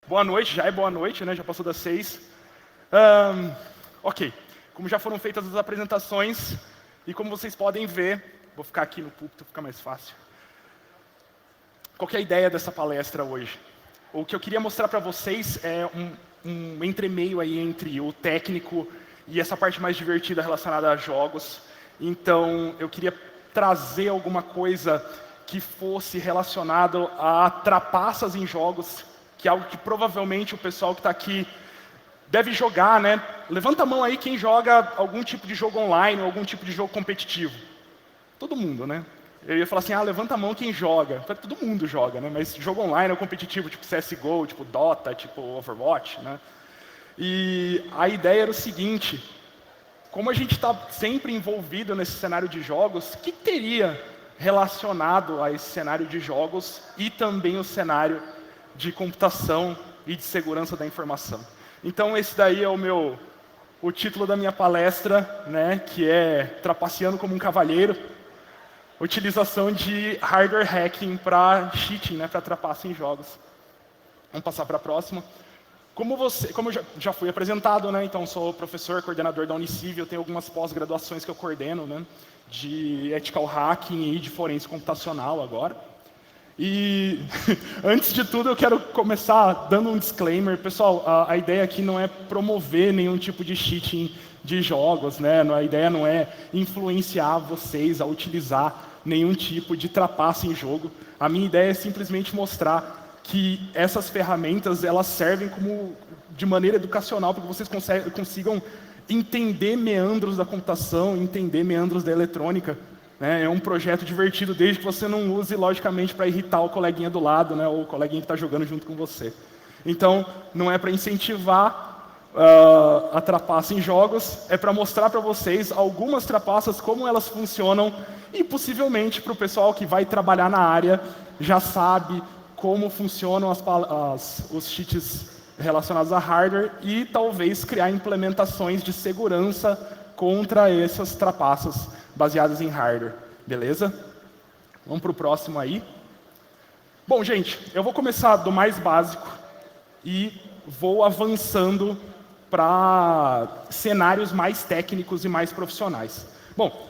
Boa noite, já é boa noite, né? Já passou das 6. Ok, como já foram feitas as apresentações, e como vocês podem ver, vou ficar aqui no púlpito, fica mais fácil. Qual que é a ideia dessa palestra hoje? O que eu queria mostrar para vocês é um entremeio aí entre o técnico e essa parte mais divertida relacionada a jogos. Então, eu queria trazer alguma coisa que fosse relacionado a trapaças em jogos, que é algo que provavelmente o pessoal que está aqui deve jogar, né? Levanta a mão aí quem joga algum tipo de jogo online ou algum tipo de jogo competitivo. Todo mundo, né? Eu ia falar assim, levanta a mão quem joga. Todo mundo joga, né? Mas jogo online ou competitivo, tipo CSGO, tipo Dota, tipo Overwatch, né? E a ideia era o seguinte, como a gente está sempre envolvido nesse cenário de jogos, o que teria relacionado a esse cenário de jogos e também o cenário de computação e de segurança da informação? Então esse daí é o título da minha palestra, né, que é Trapaceando como um Cavalheiro, utilização de hardware hacking para cheating, né, para trapaça em jogos. Vamos passar para a próxima. Como eu já fui apresentado, né, então sou professor, coordenador da Unicivil, tenho algumas pós-graduações que eu coordeno, né, de ethical hacking e de forense computacional agora. E antes de tudo eu quero começar dando um disclaimer. Pessoal, a ideia aqui não é promover nenhum tipo de cheating de jogos, né? A ideia não é influenciar vocês a utilizar nenhum tipo de trapaça em jogo. A minha ideia é simplesmente mostrar que essas ferramentas elas servem como de maneira educacional para que vocês consigam entender meandros da computação, entender meandros da eletrônica. É um projeto divertido desde que você não use, logicamente, para irritar o coleguinha do lado, né, ou o coleguinha que está jogando junto com você. Então, não é para incentivar a trapaça em jogos, é para mostrar para vocês algumas trapaças, como elas funcionam, e possivelmente para o pessoal que vai trabalhar na área já sabe como funcionam os cheats relacionados a hardware e talvez criar implementações de segurança contra essas trapaças baseadas em hardware, beleza? Vamos para o próximo aí. Bom, gente, eu vou começar do mais básico e vou avançando para cenários mais técnicos e mais profissionais. Bom,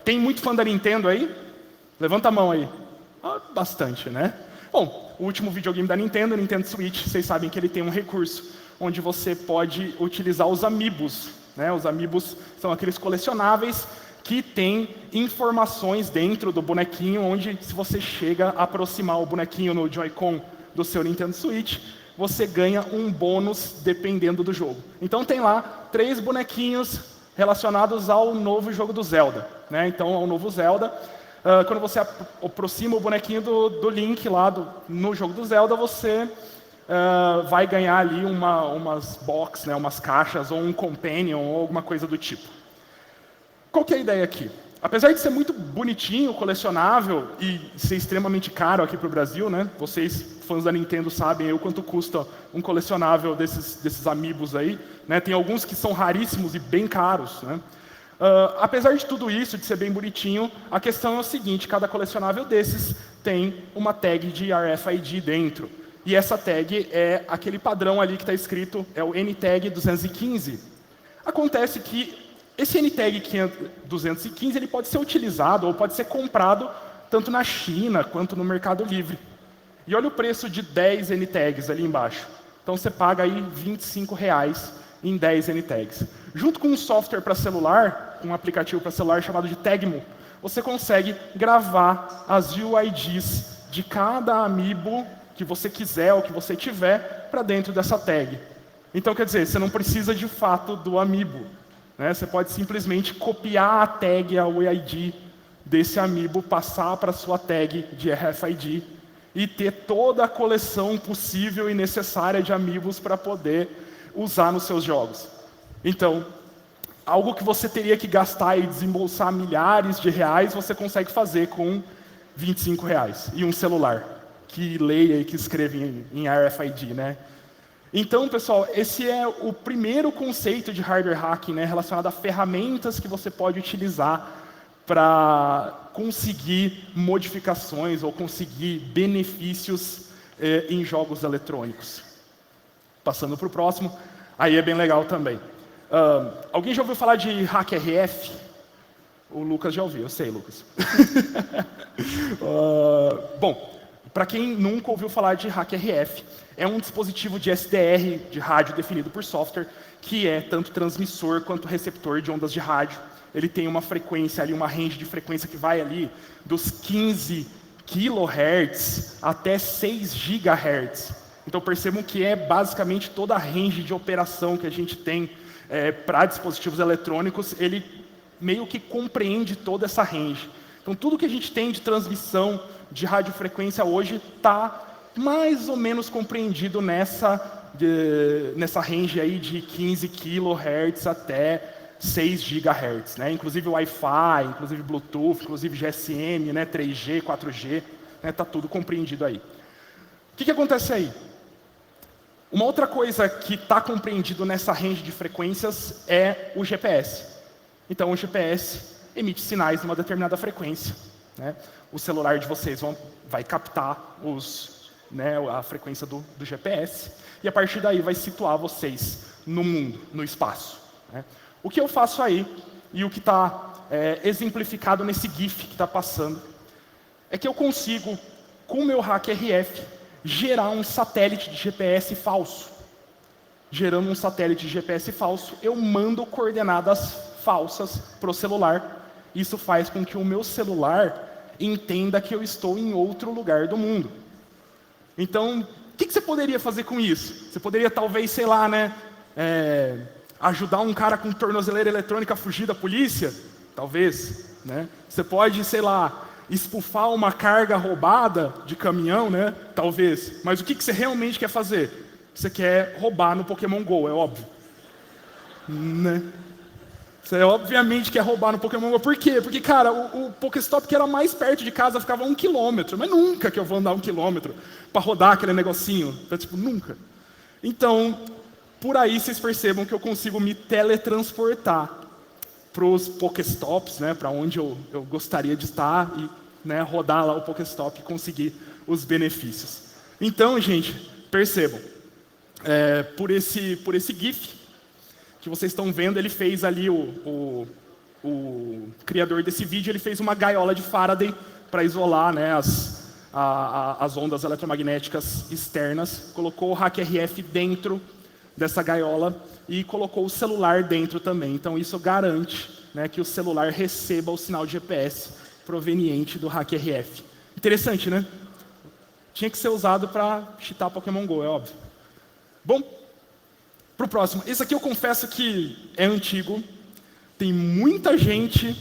tem muito fã da Nintendo aí? Levanta a mão aí. Bastante, né? Bom, o último videogame da Nintendo, o Nintendo Switch, vocês sabem que ele tem um recurso onde você pode utilizar os amiibos, né? Os amiibos são aqueles colecionáveis que tem informações dentro do bonequinho, onde se você chega a aproximar o bonequinho no Joy-Con do seu Nintendo Switch, você ganha um bônus dependendo do jogo. Então tem lá 3 bonequinhos relacionados ao novo jogo do Zelda, né? Então, ao novo Zelda, quando você aproxima o bonequinho do Link lá no jogo do Zelda, você vai ganhar ali umas box, né, umas caixas, ou um companion, ou alguma coisa do tipo. Qual que é a ideia aqui? Apesar de ser muito bonitinho, colecionável e ser extremamente caro aqui para o Brasil, né? Vocês, fãs da Nintendo, sabem o quanto custa um colecionável desses amiibos aí, né? Tem alguns que são raríssimos e bem caros, né? Apesar de tudo isso, de ser bem bonitinho, a questão é o seguinte: cada colecionável desses tem uma tag de RFID dentro. E essa tag é aquele padrão ali que está escrito, é o NTag 215. Acontece que esse NTag 215 ele pode ser utilizado ou pode ser comprado tanto na China quanto no Mercado Livre. E olha o preço de 10 NTags ali embaixo. Então você paga aí R$25 em 10 NTags. Junto com um software para celular, um aplicativo para celular chamado de Tagmo, você consegue gravar as UIDs de cada amiibo que você quiser ou que você tiver para dentro dessa tag. Então, quer dizer, você não precisa de fato do amiibo, né? Você pode simplesmente copiar a tag, a UID desse amiibo, passar para a sua tag de RFID e ter toda a coleção possível e necessária de amiibos para poder usar nos seus jogos. Então, algo que você teria que gastar e desembolsar milhares de reais, você consegue fazer com R$25 e um celular que leia e que escreva em RFID, né? Então, pessoal, esse é o primeiro conceito de hardware hacking, né, relacionado a ferramentas que você pode utilizar para conseguir modificações ou conseguir benefícios em jogos eletrônicos. Passando para o próximo, aí é bem legal também. Alguém já ouviu falar de HackRF? O Lucas já ouviu, eu sei, Lucas. Bom, para quem nunca ouviu falar de HackRF, é um dispositivo de SDR, de rádio definido por software, que é tanto transmissor quanto receptor de ondas de rádio. Ele tem uma frequência ali, uma range de frequência que vai ali dos 15 kHz até 6 GHz. Então percebam que é basicamente toda a range de operação que a gente tem para dispositivos eletrônicos, ele meio que compreende toda essa range. Então tudo que a gente tem de transmissão de radiofrequência hoje está mais ou menos compreendido nessa range aí de 15 kHz até 6 GHz, né? Inclusive Wi-Fi, inclusive Bluetooth, inclusive GSM, né? 3G, 4G, né? Tá tudo compreendido aí. O que acontece aí? Uma outra coisa que está compreendido nessa range de frequências é o GPS. Então o GPS emite sinais numa determinada frequência, né? O celular de vocês vai captar a frequência do GPS e a partir daí vai situar vocês no mundo, no espaço, né? O que eu faço aí, e o que está exemplificado nesse GIF que está passando, é que eu consigo, com o meu HackRF, gerar um satélite de GPS falso. Gerando um satélite de GPS falso, eu mando coordenadas falsas para o celular. Isso faz com que o meu celular entenda que eu estou em outro lugar do mundo. Então, o que você poderia fazer com isso? Você poderia talvez, sei lá, ajudar um cara com tornozeleira eletrônica a fugir da polícia? Talvez, né? Você pode, sei lá, espufar uma carga roubada de caminhão, né? Talvez. Mas o que você realmente quer fazer? Você quer roubar no Pokémon GO, é óbvio. Né? Você obviamente quer roubar no Pokémon GO. Por quê? Porque, cara, o Pokéstop que era mais perto de casa ficava 1 km. Mas nunca que eu vou andar 1 km para rodar aquele negocinho. Então, tipo, nunca. Então, por aí vocês percebam que eu consigo me teletransportar para os Pokéstops, né, para onde eu gostaria de estar e, né, rodar lá o Pokéstop e conseguir os benefícios. Então, gente, percebam, por esse GIF que vocês estão vendo, ele fez ali, o criador desse vídeo, ele fez uma gaiola de Faraday para isolar, né, as ondas eletromagnéticas externas, colocou o HackRF dentro dessa gaiola e colocou o celular dentro também. Então isso garante, né, que o celular receba o sinal de GPS proveniente do HackRF. Interessante, né? Tinha que ser usado para cheatar Pokémon GO, é óbvio. Bom, para o próximo. Esse aqui eu confesso que é antigo. Tem muita gente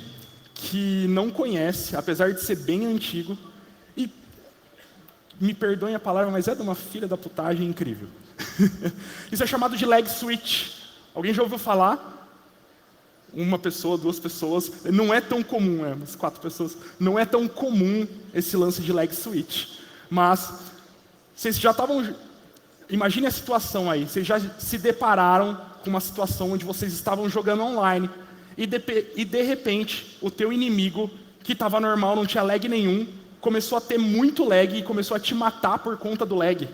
que não conhece, apesar de ser bem antigo. E, me perdoem a palavra, mas é de uma filha da putagem incrível. Isso é chamado de lag switch. Alguém já ouviu falar? Uma pessoa, 2 pessoas. Não é tão comum, umas 4 pessoas. Não é tão comum esse lance de lag switch. Mas vocês já estavam... Imagine a situação aí. Vocês já se depararam com uma situação onde vocês estavam jogando online e de repente o teu inimigo, que estava normal, não tinha lag nenhum, começou a ter muito lag e começou a te matar por conta do lag.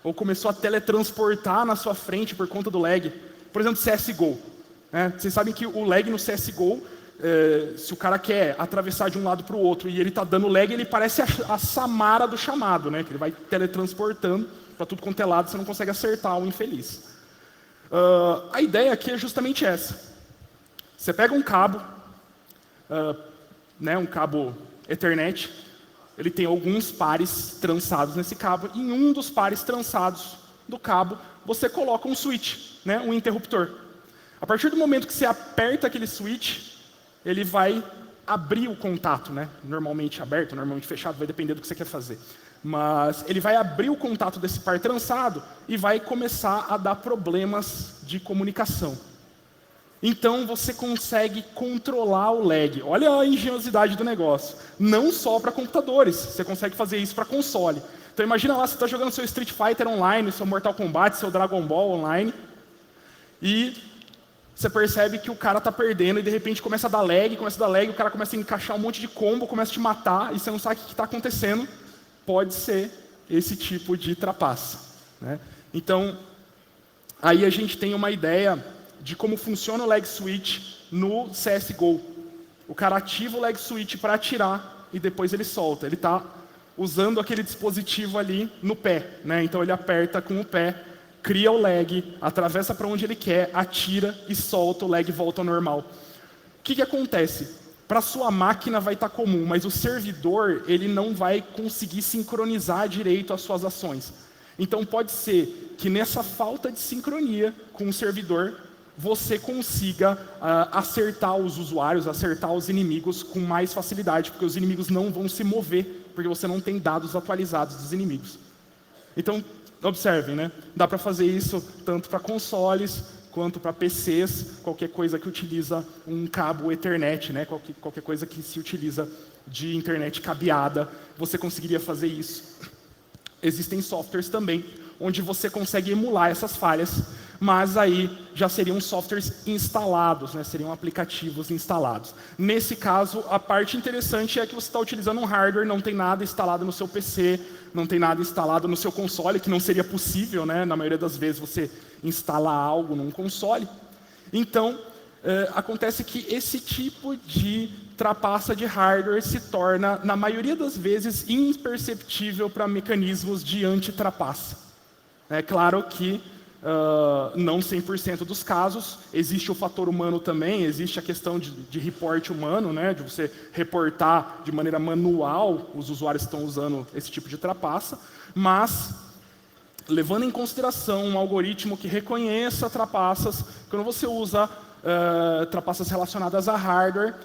Ou começou a teletransportar na sua frente por conta do lag. Por exemplo, CSGO. Né? Vocês sabem que o lag no CSGO, se o cara quer atravessar de um lado para o outro e ele está dando lag, ele parece a Samara do chamado, né? Que ele vai teletransportando para tudo quanto é lado, você não consegue acertar o infeliz. A ideia aqui é justamente essa. Você pega um cabo, um cabo Ethernet, ele tem alguns pares trançados nesse cabo, e em um dos pares trançados do cabo, você coloca um switch, né, um interruptor. A partir do momento que você aperta aquele switch, ele vai abrir o contato, né, normalmente aberto, normalmente fechado, vai depender do que você quer fazer. Mas ele vai abrir o contato desse par trançado e vai começar a dar problemas de comunicação. Então você consegue controlar o lag. Olha a engenhosidade do negócio. Não só para computadores, você consegue fazer isso para console. Então imagina lá, você está jogando seu Street Fighter online, seu Mortal Kombat, seu Dragon Ball online, e você percebe que o cara está perdendo e de repente começa a dar lag, o cara começa a encaixar um monte de combo, começa a te matar, e você não sabe o que está acontecendo. Pode ser esse tipo de trapaça, né? Então, aí a gente tem uma ideia de como funciona o leg switch no CSGO. O cara ativa o leg switch para atirar e depois ele solta. Ele está usando aquele dispositivo ali no pé, né? Então ele aperta com o pé, cria o lag, atravessa para onde ele quer, atira e solta, o lag volta ao normal. O que acontece? Para a sua máquina vai estar comum, mas o servidor ele não vai conseguir sincronizar direito as suas ações. Então pode ser que nessa falta de sincronia com o servidor, você consiga acertar os usuários, acertar os inimigos com mais facilidade, porque os inimigos não vão se mover, porque você não tem dados atualizados dos inimigos. Então, observem, né? Dá para fazer isso tanto para consoles, quanto para PCs, qualquer coisa que utiliza um cabo Ethernet, né? Qualquer coisa que se utiliza de internet cabeada, você conseguiria fazer isso. Existem softwares também, onde você consegue emular essas falhas, mas aí já seriam softwares instalados, né? Seriam aplicativos instalados. Nesse caso, a parte interessante é que você está utilizando um hardware, não tem nada instalado no seu PC, não tem nada instalado no seu console, que não seria possível, né? Na maioria das vezes você instala algo num console. Então, acontece que esse tipo de trapaça de hardware se torna, na maioria das vezes, imperceptível para mecanismos de anti-trapaça. É claro que não 100% dos casos, existe o fator humano também, existe a questão de reporte humano, né, de você reportar de maneira manual os usuários que estão usando esse tipo de trapaça, mas levando em consideração um algoritmo que reconheça trapaças, quando você usa trapaças relacionadas a hardware,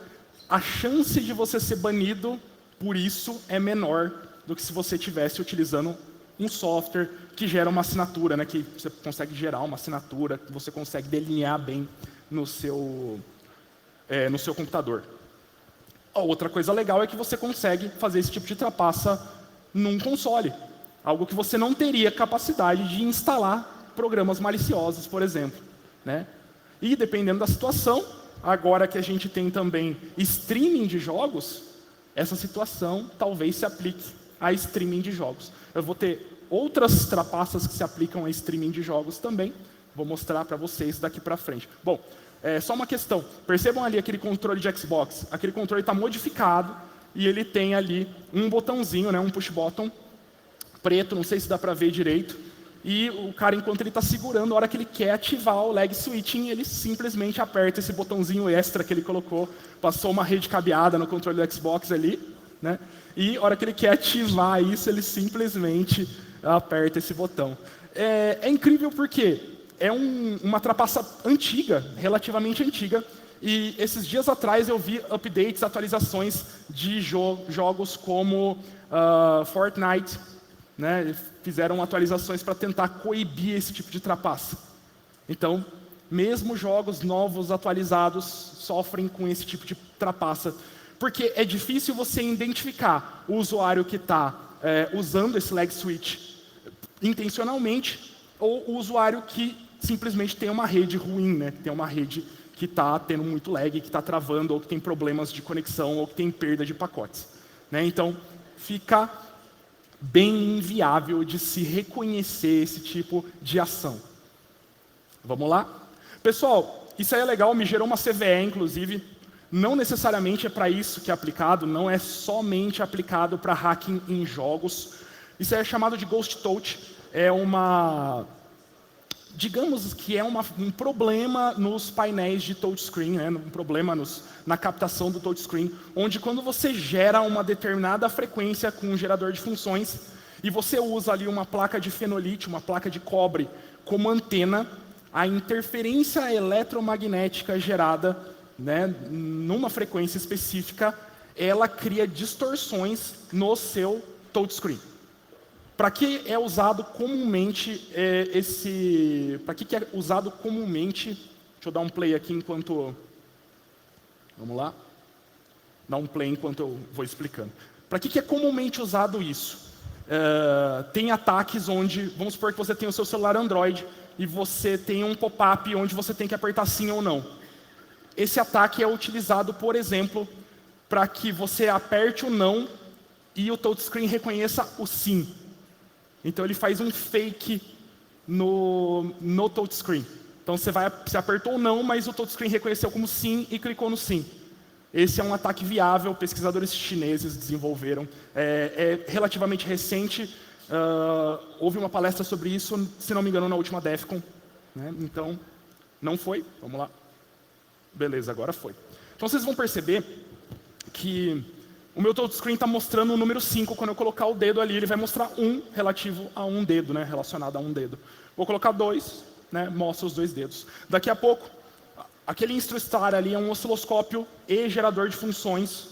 a chance de você ser banido por isso é menor do que se você estivesse utilizando um software que gera uma assinatura, né, que você consegue gerar uma assinatura, que você consegue delinear bem no seu computador. A outra coisa legal é que você consegue fazer esse tipo de trapaça num console, algo que você não teria capacidade de instalar programas maliciosos, por exemplo, né? E dependendo da situação, agora que a gente tem também streaming de jogos, essa situação talvez se aplique a streaming de jogos. Eu vou ter outras trapaças que se aplicam a streaming de jogos também. Vou mostrar para vocês daqui para frente. Bom, só uma questão. Percebam ali aquele controle de Xbox. Aquele controle está modificado e ele tem ali um botãozinho, né, um push button preto, não sei se dá para ver direito. E o cara, enquanto ele está segurando, a hora que ele quer ativar o leg switching, ele simplesmente aperta esse botãozinho extra que ele colocou, passou uma rede cabeada no controle do Xbox ali, né? E a hora que ele quer ativar isso, ele simplesmente aperta esse botão. É incrível porque é uma trapaça antiga, relativamente antiga, e esses dias atrás eu vi updates, atualizações de jogos como Fortnite, né? Fizeram atualizações para tentar coibir esse tipo de trapaça. Então, mesmo jogos novos, atualizados, sofrem com esse tipo de trapaça. Porque é difícil você identificar o usuário que está usando esse leg switch intencionalmente ou o usuário que simplesmente tem uma rede ruim, né? Tem uma rede que está tendo muito lag, que está travando, ou que tem problemas de conexão, ou que tem perda de pacotes, né? Então, fica bem inviável de se reconhecer esse tipo de ação. Vamos lá? Pessoal, isso aí é legal, me gerou uma CVE, inclusive. Não necessariamente é para isso que é aplicado, não é somente aplicado para hacking em jogos. Isso é chamado de Ghost Touch. É digamos que é um problema nos painéis de touchscreen, né? Um problema na captação do touchscreen, onde quando você gera uma determinada frequência com um gerador de funções e você usa ali uma placa de fenolite, uma placa de cobre como antena, a interferência eletromagnética gerada, né, numa frequência específica, ela cria distorções no seu touchscreen. Para que é usado comumente Para que é usado comumente? Deixa eu dar um play aqui enquanto. Vamos lá? Dar um play enquanto eu vou explicando. Para que é comumente usado isso? Tem ataques onde, vamos supor que você tem o seu celular Android e você tem um pop-up onde você tem que apertar sim ou não. Esse ataque é utilizado, por exemplo, para que você aperte o não e o touchscreen reconheça o sim. Então ele faz um fake no touchscreen. Então você apertou não, mas o touchscreen reconheceu como sim e clicou no sim. Esse é um ataque viável, pesquisadores chineses desenvolveram. É relativamente recente, houve uma palestra sobre isso, se não me engano, na última DEFCON. Né? Então, não foi, vamos lá. Beleza, agora foi. Então vocês vão perceber que o meu touchscreen está mostrando o número 5. Quando eu colocar o dedo ali, ele vai mostrar 1 relativo a um dedo, né? Relacionado a um dedo. Vou colocar 2, né? Mostra os 2 dedos. Daqui a pouco, aquele InstruStar ali é um osciloscópio e gerador de funções.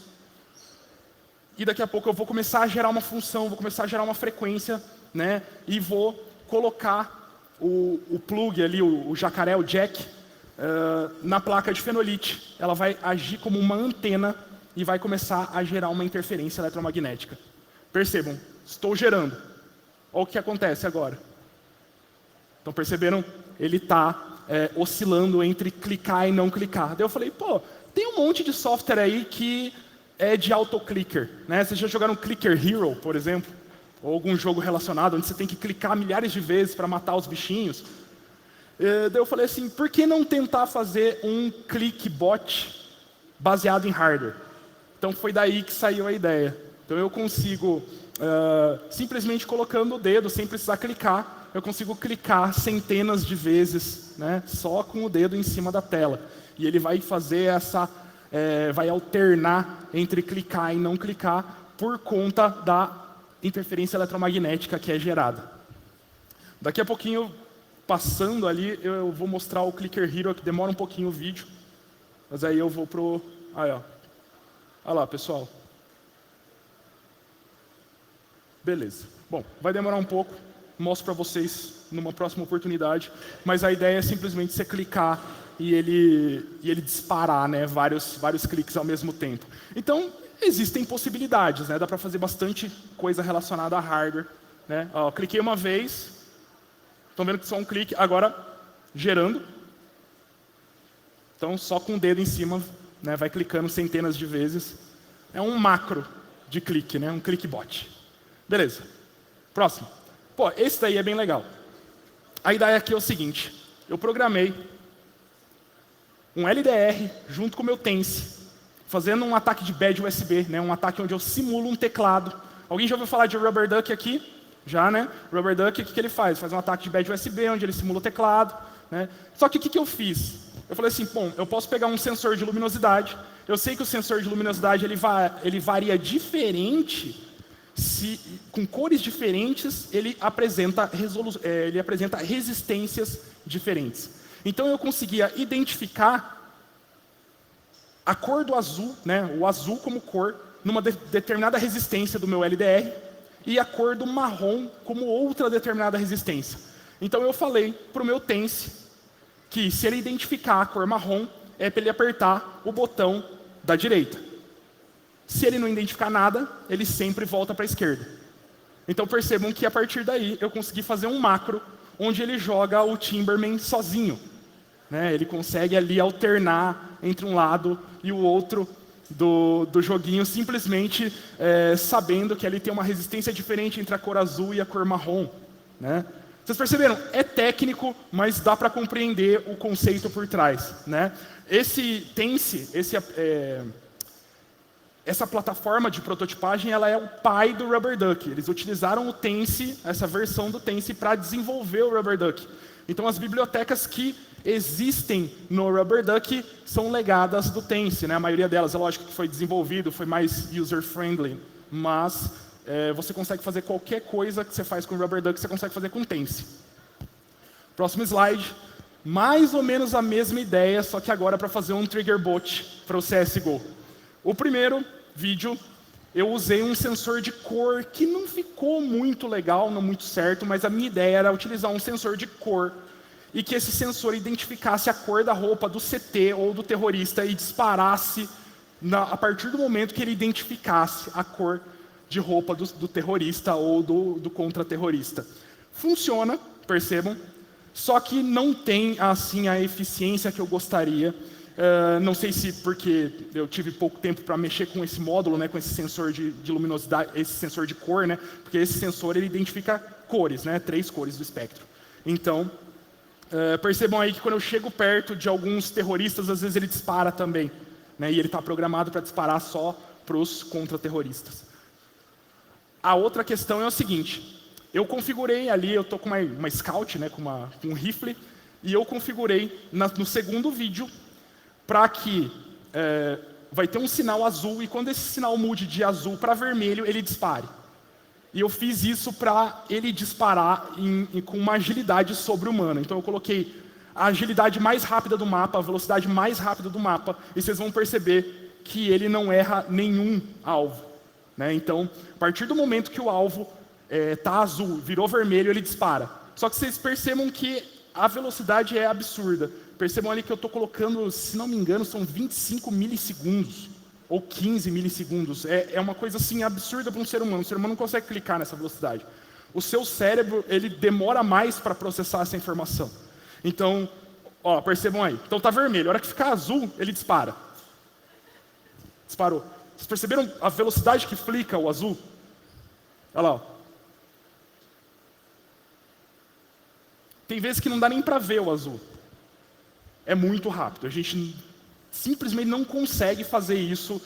E daqui a pouco eu vou começar a gerar uma função, vou começar a gerar uma frequência, né? E vou colocar o plug ali, o jacaré, o jack, na placa de fenolite. Ela vai agir como uma antena e vai começar a gerar uma interferência eletromagnética. Percebam, estou gerando. Olha o que acontece agora. Então perceberam? Ele está oscilando entre clicar e não clicar. Daí eu falei, pô, tem um monte de software aí que é de autoclicker. Né? Vocês já jogaram Clicker Hero, por exemplo? Ou algum jogo relacionado, onde você tem que clicar milhares de vezes para matar os bichinhos. Daí eu falei assim, por que não tentar fazer um clickbot baseado em hardware? Então foi daí que saiu a ideia. Então eu consigo, simplesmente colocando o dedo, sem precisar clicar, eu consigo clicar centenas de vezes, né, só com o dedo em cima da tela. E ele vai fazer vai alternar entre clicar e não clicar por conta da interferência eletromagnética que é gerada. Daqui a pouquinho, passando ali, eu vou mostrar o Clicker Hero, que demora um pouquinho o vídeo. Mas aí eu vou pro... Aí, ó. Olha lá, pessoal. Beleza. Bom, vai demorar um pouco. Mostro para vocês numa próxima oportunidade. Mas a ideia é simplesmente você clicar e ele disparar, né, vários cliques ao mesmo tempo. Então, existem possibilidades, né? Dá para fazer bastante coisa relacionada a hardware. Né? Ó, cliquei uma vez. Estão vendo que só um clique. Agora, gerando. Então, só com o dedo em cima, né, vai clicando centenas de vezes. É um macro de clique, né? Um clickbot. Beleza. Próximo. Pô, esse daí é bem legal. A ideia aqui é o seguinte. Eu programei um LDR junto com o meu Tense, fazendo um ataque de bad USB, né? Um ataque onde eu simulo um teclado. Alguém já ouviu falar de Rubber Duck aqui? Já, né? Rubber Duck, o que ele faz? Faz um ataque de bad USB, onde ele simula o teclado. Né? Só que o que eu fiz? Eu falei assim, bom, eu posso pegar um sensor de luminosidade. Eu sei que o sensor de luminosidade ele varia diferente, com cores diferentes, ele apresenta resistências diferentes. Então eu conseguia identificar a cor do azul, né, o azul como cor, numa determinada resistência do meu LDR, e a cor do marrom como outra determinada resistência. Então eu falei para o meu Tense que se ele identificar a cor marrom, é para ele apertar o botão da direita. Se ele não identificar nada, ele sempre volta para a esquerda. Então percebam que a partir daí eu consegui fazer um macro onde ele joga o Timberman sozinho. Né? Ele consegue ali alternar entre um lado e o outro do joguinho, simplesmente sabendo que ali tem uma resistência diferente entre a cor azul e a cor marrom. Né? Vocês perceberam? É técnico, mas dá para compreender o conceito por trás. Né? Esse Tense, essa plataforma de prototipagem, ela é o pai do Rubber Duck. Eles utilizaram o Tense, essa versão do Tense, para desenvolver o Rubber Duck. Então as bibliotecas que existem no Rubber Duck são legadas do Tense. Né? A maioria delas, é lógico que foi desenvolvido, foi mais user-friendly, mas você consegue fazer qualquer coisa que você faz com o Rubber Duck, você consegue fazer com o Tense. Próximo slide. Mais ou menos a mesma ideia, só que agora para fazer um trigger bot para o CSGO. O primeiro vídeo, eu usei um sensor de cor que não ficou muito legal, não muito certo, mas a minha ideia era utilizar um sensor de cor e que esse sensor identificasse a cor da roupa do CT ou do terrorista e disparasse a partir do momento que ele identificasse a cor de roupa do terrorista ou do contra-terrorista. Funciona, percebam, só que não tem assim a eficiência que eu gostaria. Não sei se porque eu tive pouco tempo para mexer com esse módulo, né, com esse sensor de luminosidade, esse sensor de cor, né, porque esse sensor ele identifica cores, né? 3 cores do espectro. Então, percebam aí que quando eu chego perto de alguns terroristas, às vezes ele dispara também, né? E ele está programado para disparar só para os contra-terroristas. A outra questão é o seguinte, eu configurei ali, eu estou com uma Scout, né, com um rifle, e eu configurei no segundo vídeo para que vai ter um sinal azul, e quando esse sinal mude de azul para vermelho, ele dispare. E eu fiz isso para ele disparar com uma agilidade sobre-humana. Então eu coloquei a agilidade mais rápida do mapa, a velocidade mais rápida do mapa, e vocês vão perceber que ele não erra nenhum alvo, né? Então, a partir do momento que o alvo está azul, virou vermelho, ele dispara. Só que vocês percebam que a velocidade é absurda. Percebam ali que eu estou colocando, se não me engano, são 25 milissegundos. Ou 15 milissegundos. É uma coisa assim absurda para um ser humano. O ser humano não consegue clicar nessa velocidade. O seu cérebro, ele demora mais para processar essa informação. Então, ó, percebam aí. Então tá vermelho. A hora que ficar azul, ele dispara. Disparou. Vocês perceberam a velocidade que flica o azul? Olha lá, ó. Tem vezes que não dá nem para ver o azul. É muito rápido. A gente simplesmente não consegue fazer isso.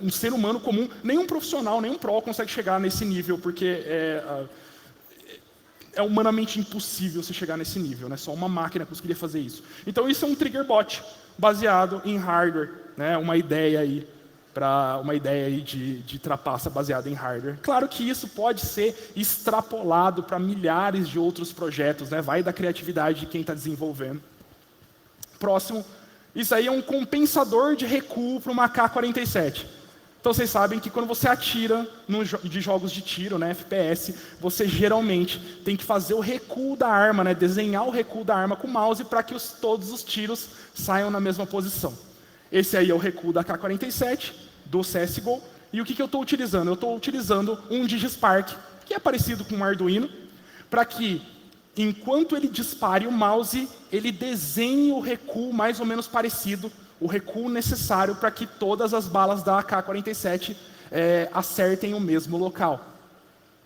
Um ser humano comum, nenhum profissional, nenhum pró consegue chegar nesse nível, porque é humanamente impossível você chegar nesse nível, né? Só uma máquina conseguiria fazer isso. Então isso é um trigger bot baseado em hardware, né? Uma ideia aí de trapaça baseada em hardware. Claro que isso pode ser extrapolado para milhares de outros projetos, né? Vai da criatividade de quem está desenvolvendo. Próximo. Isso aí é um compensador de recuo para uma AK-47. Então vocês sabem que quando você atira de jogos de tiro, né, FPS, você geralmente tem que fazer o recuo da arma, né, desenhar o recuo da arma com o mouse para que todos os tiros saiam na mesma posição. Esse aí é o recuo da AK-47, do CSGO. E o que eu estou utilizando? Eu estou utilizando um DigiSpark, que é parecido com um Arduino, para que enquanto ele dispare o mouse, ele desenhe o recuo mais ou menos parecido, o recuo necessário para que todas as balas da AK-47 acertem o mesmo local.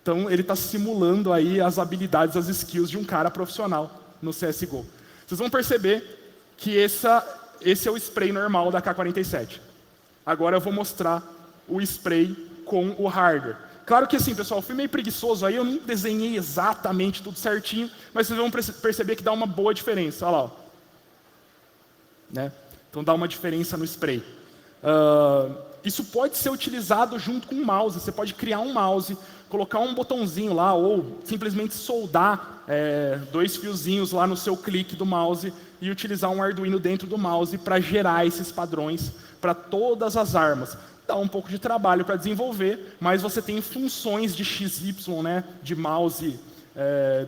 Então ele está simulando aí as habilidades, as skills de um cara profissional no CSGO. Vocês vão perceber que esse é o spray normal da AK-47. Agora eu vou mostrar o spray com o hardware. Claro que assim, pessoal, eu fui meio preguiçoso aí, eu não desenhei exatamente tudo certinho, mas vocês vão perceber que dá uma boa diferença. Olha lá, ó. Né? Então dá uma diferença no spray. Isso pode ser utilizado junto com o mouse. Você pode criar um mouse, colocar um botãozinho lá, ou simplesmente soldar 2 fiozinhos lá no seu clique do mouse e utilizar um Arduino dentro do mouse para gerar esses padrões para todas as armas. Dá um pouco de trabalho para desenvolver, mas você tem funções de XY, né, de mouse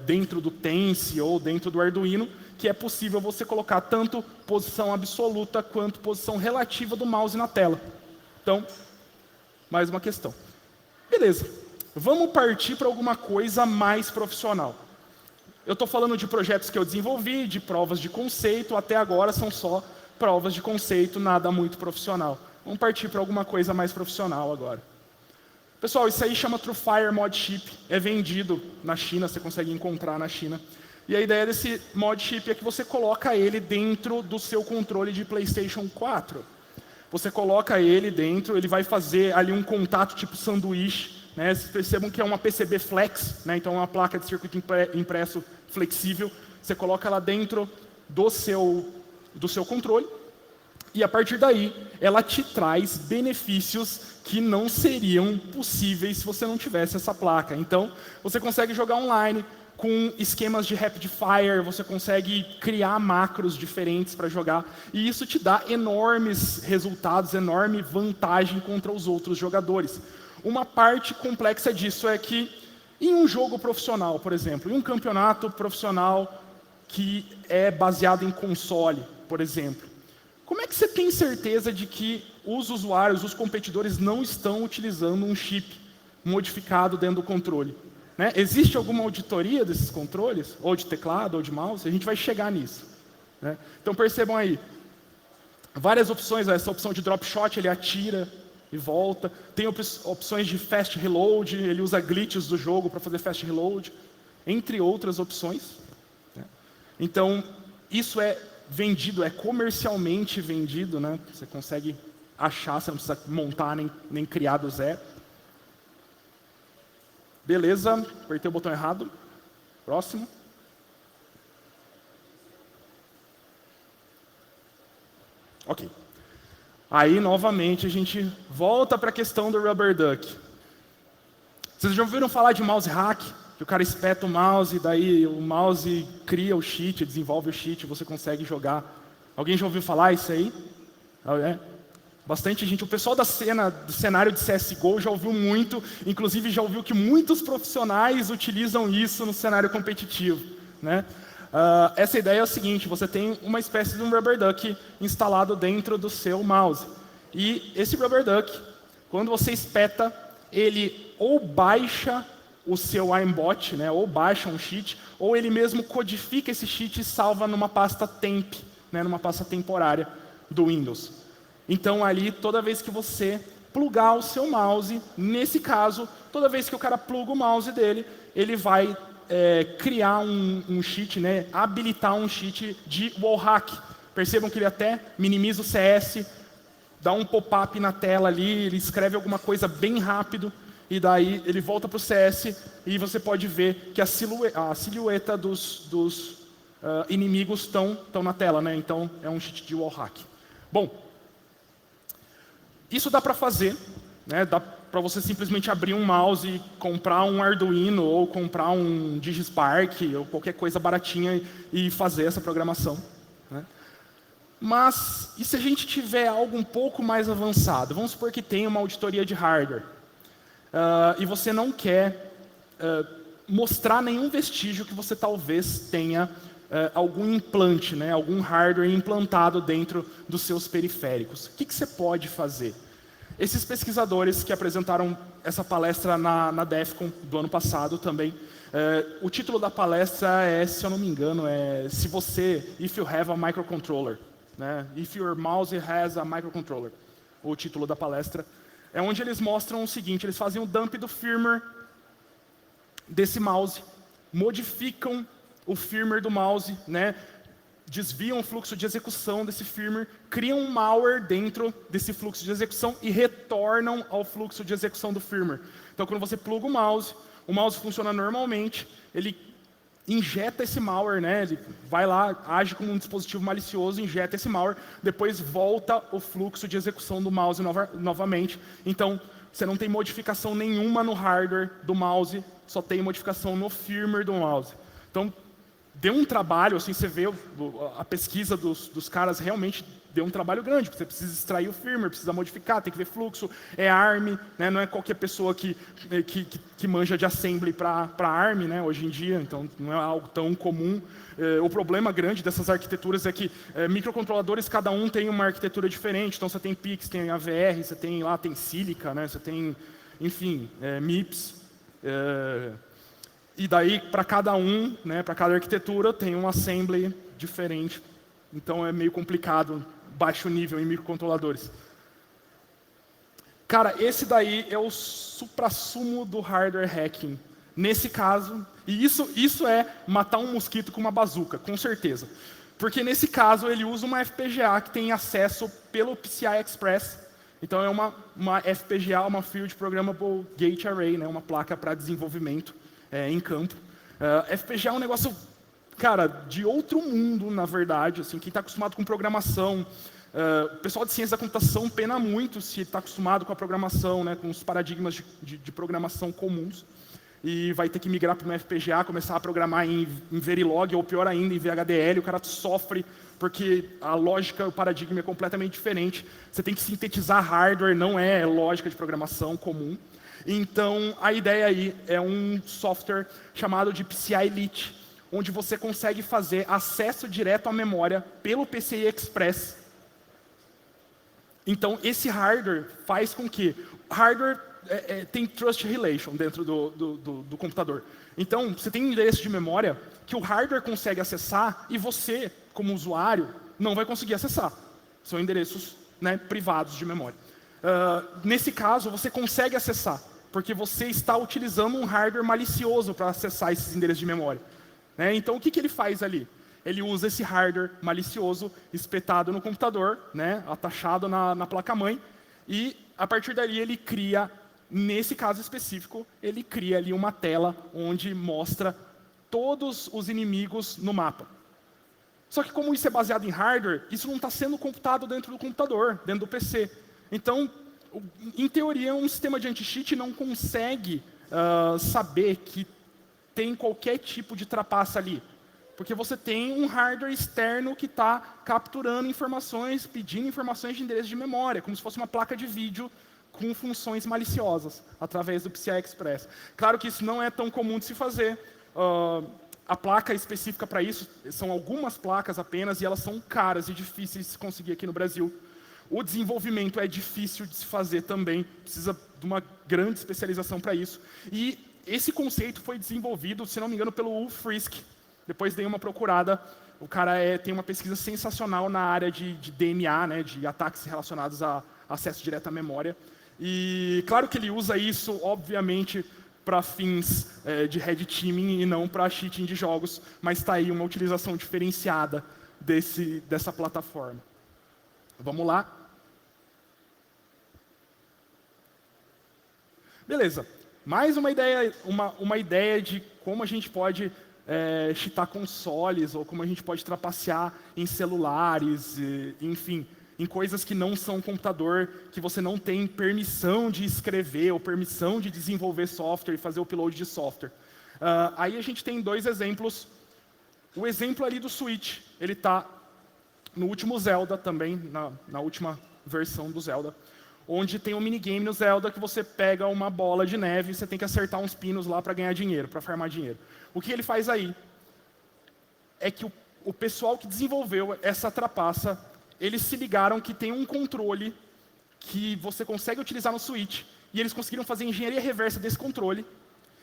dentro do Tense ou dentro do Arduino, que é possível você colocar tanto posição absoluta quanto posição relativa do mouse na tela. Então, mais uma questão. Beleza, vamos partir para alguma coisa mais profissional. Eu estou falando de projetos que eu desenvolvi, de provas de conceito, até agora são só provas de conceito, nada muito profissional. Vamos partir para alguma coisa mais profissional agora. Pessoal, isso aí chama TrueFire Mod Chip, é vendido na China, você consegue encontrar na China. E a ideia desse mod chip é que você coloca ele dentro do seu controle de PlayStation 4. Você coloca ele dentro, ele vai fazer ali um contato tipo sanduíche, né? Vocês percebam que é uma PCB flex, né? Então é uma placa de circuito impresso flexível. Você coloca ela dentro do seu controle. E a partir daí, ela te traz benefícios que não seriam possíveis se você não tivesse essa placa. Então, você consegue jogar online com esquemas de rapid fire, você consegue criar macros diferentes para jogar, e isso te dá enormes resultados, enorme vantagem contra os outros jogadores. Uma parte complexa disso é que, em um jogo profissional, por exemplo, em um campeonato profissional que é baseado em console, por exemplo, como é que você tem certeza de que os usuários, os competidores, não estão utilizando um chip modificado dentro do controle? Né? Existe alguma auditoria desses controles? Ou de teclado, ou de mouse? A gente vai chegar nisso. Né? Então percebam aí, várias opções. Essa opção de drop shot, ele atira e volta. Tem opções de fast reload, ele usa glitches do jogo para fazer fast reload. entre outras opções, né? Então, isso é vendido, é comercialmente vendido, né? Você consegue achar, você não precisa montar nem criar do zero. Beleza, apertei o botão errado. Próximo. Ok. Aí, novamente, a gente volta para a questão do Rubber Duck. Vocês já ouviram falar de mouse hack? Que o cara espeta o mouse, e daí o mouse cria o cheat, desenvolve o cheat, você consegue jogar. Alguém já ouviu falar isso aí? É. Bastante gente. O pessoal do cenário de CSGO já ouviu muito, inclusive já ouviu que muitos profissionais utilizam isso no cenário competitivo, né? Essa ideia é o seguinte: você tem uma espécie de um Rubber Duck instalado dentro do seu mouse. E esse Rubber Duck, quando você espeta, ele ou baixa o seu aimbot, né, ou baixa um cheat, ou ele mesmo codifica esse cheat e salva numa pasta temp, né, numa pasta temporária do Windows. Então, ali, toda vez que você plugar o seu mouse, nesse caso, toda vez que o cara pluga o mouse dele, ele vai criar um cheat, né, habilitar um cheat de wallhack. Percebam que ele até minimiza o CS, dá um pop-up na tela ali, ele escreve alguma coisa bem rápido, e daí ele volta para o CS, e você pode ver que a silhueta dos inimigos estão na tela, né? Então, é um cheat de wallhack. Bom, isso dá para fazer, né? Dá para você simplesmente abrir um mouse, comprar um Arduino ou comprar um DigiSpark ou qualquer coisa baratinha e fazer essa programação, né? Mas e se a gente tiver algo um pouco mais avançado? Vamos supor que tem uma auditoria de hardware e você não quer mostrar nenhum vestígio que você talvez tenha algum implante, né, algum hardware implantado dentro dos seus periféricos. O que você pode fazer? Esses pesquisadores que apresentaram essa palestra na DEFCON do ano passado também, o título da palestra é, se eu não me engano, If you have a microcontroller, né? If your mouse has a microcontroller. O título da palestra é onde eles mostram o seguinte: eles fazem o dump do firmware desse mouse, modificam o firmware do mouse, né? Desviam o fluxo de execução desse firmware, criam um malware dentro desse fluxo de execução e retornam ao fluxo de execução do firmware. Então, quando você pluga o mouse funciona normalmente, ele injeta esse malware, né? Ele vai lá, age como um dispositivo malicioso, injeta esse malware, depois volta o fluxo de execução do mouse novamente. Então, você não tem modificação nenhuma no hardware do mouse, só tem modificação no firmware do mouse. Então, deu um trabalho, assim, você vê a pesquisa dos caras realmente deu um trabalho grande, porque você precisa extrair o firmware, precisa modificar, tem que ver fluxo, é ARM, né, não é qualquer pessoa que manja de assembly para ARM, né, hoje em dia, então não é algo tão comum. O problema grande dessas arquiteturas é que microcontroladores, cada um tem uma arquitetura diferente, então você tem PIX, tem AVR, você tem lá, tem Silica, né, você tem, enfim, MIPS, e daí, para cada um, né, para cada arquitetura, tem um assembly diferente. Então, é meio complicado, baixo nível em microcontroladores. Cara, esse daí é o suprassumo do hardware hacking. Nesse caso, e isso é matar um mosquito com uma bazuca, com certeza. Porque nesse caso, ele usa uma FPGA que tem acesso pelo PCI Express. Então, é uma FPGA, uma Field Programmable Gate Array, né, uma placa para desenvolvimento em campo. FPGA é um negócio, cara, de outro mundo, na verdade. Assim, quem está acostumado com programação, o pessoal de ciência da computação pena muito se está acostumado com a programação, né, com os paradigmas de programação comuns, e vai ter que migrar para uma FPGA, começar a programar em Verilog, ou pior ainda, em VHDL. O cara sofre porque a lógica, o paradigma é completamente diferente. Você tem que sintetizar hardware, não é lógica de programação comum. Então, a ideia aí é um software chamado de PCI Lite, onde você consegue fazer acesso direto à memória pelo PCI Express. Então, esse hardware faz com que... Hardware tem trust relation dentro do computador. Então, você tem um endereço de memória que o hardware consegue acessar e você, como usuário, não vai conseguir acessar. São endereços, né, privados de memória. Nesse caso, você consegue acessar. porque você está utilizando um hardware malicioso para acessar esses endereços de memória. Né? Então, o que ele faz ali? Ele usa esse hardware malicioso espetado no computador, né, atachado na placa-mãe, e a partir dali ele cria, nesse caso específico, ele cria ali uma tela onde mostra todos os inimigos no mapa. Só que como isso é baseado em hardware, isso não está sendo computado dentro do computador, dentro do PC. Então, em teoria, um sistema de anti-cheat não consegue saber que tem qualquer tipo de trapaça ali. Porque você tem um hardware externo que está capturando informações, pedindo informações de endereço de memória, como se fosse uma placa de vídeo com funções maliciosas, através do PCI Express. Claro que isso não é tão comum de se fazer. A placa específica para isso, são algumas placas apenas, e elas são caras e difíceis de se conseguir aqui no Brasil. O desenvolvimento é difícil de se fazer também, precisa de uma grande especialização para isso. E esse conceito foi desenvolvido, se não me engano, pelo Ulf Frisk. Depois dei uma procurada, o cara tem uma pesquisa sensacional na área de DMA, né, de ataques relacionados a acesso direto à memória. E claro que ele usa isso, obviamente, para fins de red teaming e não para cheating de jogos, mas está aí uma utilização diferenciada dessa plataforma. Vamos lá. Beleza. Mais uma ideia de como a gente pode cheatar consoles, ou como a gente pode trapacear em celulares, enfim, em coisas que não são computador, que você não tem permissão de escrever ou permissão de desenvolver software e fazer o upload de software. Aí a gente tem dois exemplos. O exemplo ali do Switch, ele está no último Zelda também, na última versão do Zelda, onde tem um minigame no Zelda que você pega uma bola de neve e você tem que acertar uns pinos lá para ganhar dinheiro, para farmar dinheiro. O que ele faz aí é que o pessoal que desenvolveu essa trapaça, eles se ligaram que tem um controle que você consegue utilizar no Switch, e eles conseguiram fazer engenharia reversa desse controle,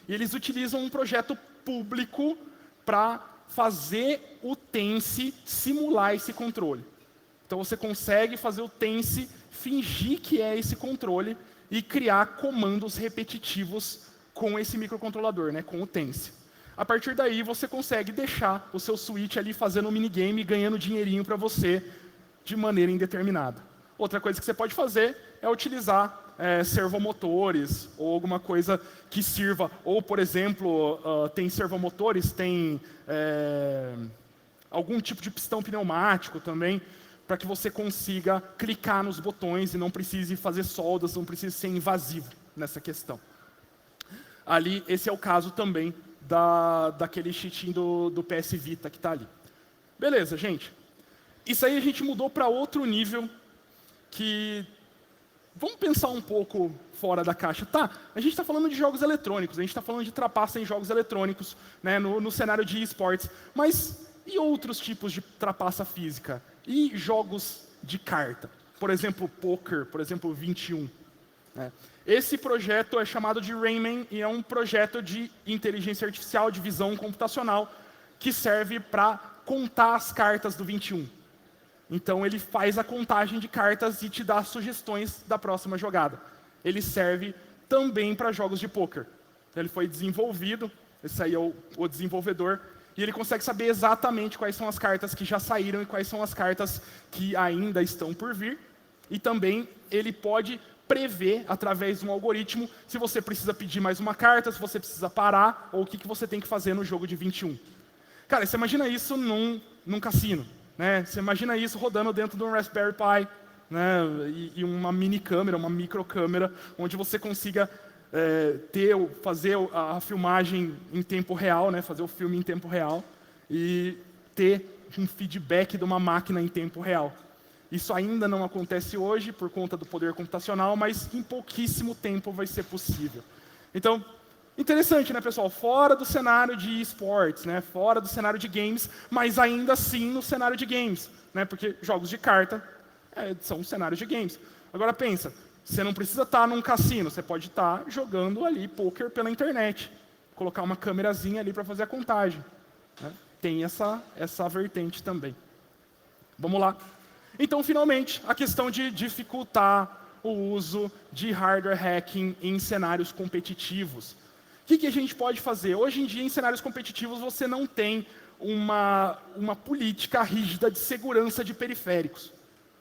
e eles utilizam um projeto público para fazer o Tense simular esse controle. Então você consegue fazer o Tense fingir que é esse controle e criar comandos repetitivos com esse microcontrolador, né, com o Tense. A partir daí, você consegue deixar o seu Switch ali fazendo um minigame e ganhando dinheirinho para você de maneira indeterminada. Outra coisa que você pode fazer é utilizar servomotores ou alguma coisa que sirva. Ou, por exemplo, tem servomotores, tem algum tipo de pistão pneumático também, para que você consiga clicar nos botões e não precise fazer soldas, não precise ser invasivo nessa questão. Ali, esse é o caso também daquele cheating do PS Vita que está ali. Beleza, gente. Isso aí a gente mudou para outro nível que... Vamos pensar um pouco fora da caixa. Tá, a gente está falando de jogos eletrônicos, a gente está falando de trapaça em jogos eletrônicos, né, no cenário de esportes, mas e outros tipos de trapaça física? E jogos de carta? Por exemplo, poker, por exemplo, 21. Né? Esse projeto é chamado de Rayman e é um projeto de inteligência artificial, de visão computacional, que serve para contar as cartas do 21. Então ele faz a contagem de cartas e te dá sugestões da próxima jogada. Ele serve também para jogos de poker. Ele foi desenvolvido, esse aí é o desenvolvedor, e ele consegue saber exatamente quais são as cartas que já saíram e quais são as cartas que ainda estão por vir. E também ele pode prever, através de um algoritmo, se você precisa pedir mais uma carta, se você precisa parar, ou o que você tem que fazer no jogo de 21. Cara, você imagina isso num cassino. Né? Você imagina isso rodando dentro de um Raspberry Pi, né? e uma mini câmera, uma microcâmera, onde você consiga fazer a filmagem em tempo real, né? Fazer o filme em tempo real, e ter um feedback de uma máquina em tempo real. Isso ainda não acontece hoje por conta do poder computacional, mas em pouquíssimo tempo vai ser possível. Então, interessante, né, pessoal? Fora do cenário de esportes, né? Fora do cenário de games, mas ainda assim no cenário de games, né? Porque jogos de carta são cenários de games. Agora pensa, você não precisa estar num cassino, você pode estar jogando ali poker pela internet, colocar uma câmerazinha ali para fazer a contagem. Né? Tem essa vertente também. Vamos lá. Então, finalmente, a questão de dificultar o uso de hardware hacking em cenários competitivos. O que a gente pode fazer? Hoje em dia, em cenários competitivos, você não tem uma política rígida de segurança de periféricos.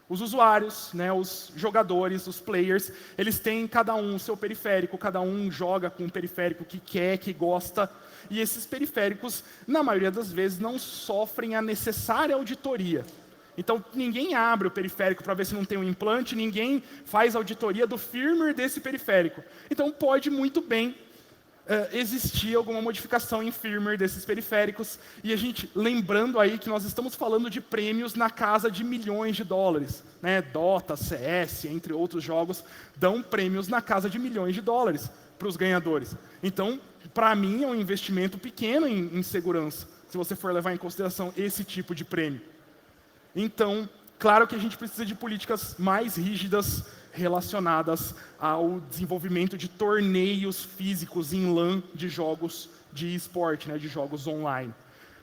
Os usuários, né, os jogadores, os players, eles têm cada um o seu periférico, cada um joga com um periférico que quer, que gosta, e esses periféricos, na maioria das vezes, não sofrem a necessária auditoria. Então, ninguém abre o periférico para ver se não tem um implante, ninguém faz auditoria do firmware desse periférico. Então, pode muito bem existir alguma modificação em firmware desses periféricos. E a gente, lembrando aí que nós estamos falando de prêmios na casa de milhões de dólares. Né? Dota, CS, entre outros jogos, dão prêmios na casa de milhões de dólares para os ganhadores. Então, para mim, é um investimento pequeno em segurança, se você for levar em consideração esse tipo de prêmio. Então, claro que a gente precisa de políticas mais rígidas relacionadas ao desenvolvimento de torneios físicos em LAN de jogos de esporte, né, de jogos online.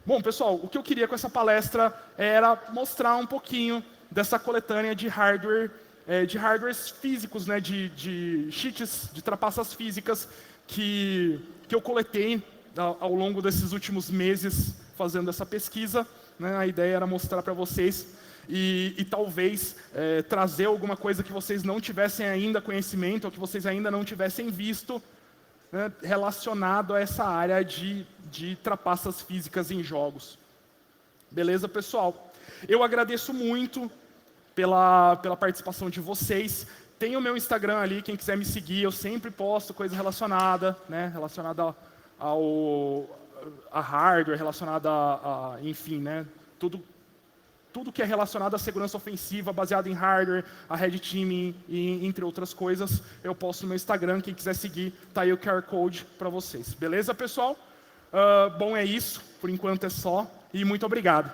Bom, pessoal, o que eu queria com essa palestra era mostrar um pouquinho dessa coletânea de hardwares físicos, né, de cheats, de trapaças físicas que eu coletei ao longo desses últimos meses fazendo essa pesquisa. Né, a ideia era mostrar para vocês e talvez trazer alguma coisa que vocês não tivessem ainda conhecimento ou que vocês ainda não tivessem visto, né, relacionado a essa área de trapaças físicas em jogos. Beleza, pessoal? Eu agradeço muito pela participação de vocês. Tem o meu Instagram ali, quem quiser me seguir, eu sempre posto coisa relacionada, né, relacionada a hardware, relacionada enfim, né, tudo que é relacionado à segurança ofensiva, baseado em hardware, a Red Teaming, e entre outras coisas, eu posto no meu Instagram. Quem quiser seguir, tá aí o QR Code para vocês. Beleza, pessoal? Bom, é isso. Por enquanto é só. E muito obrigado.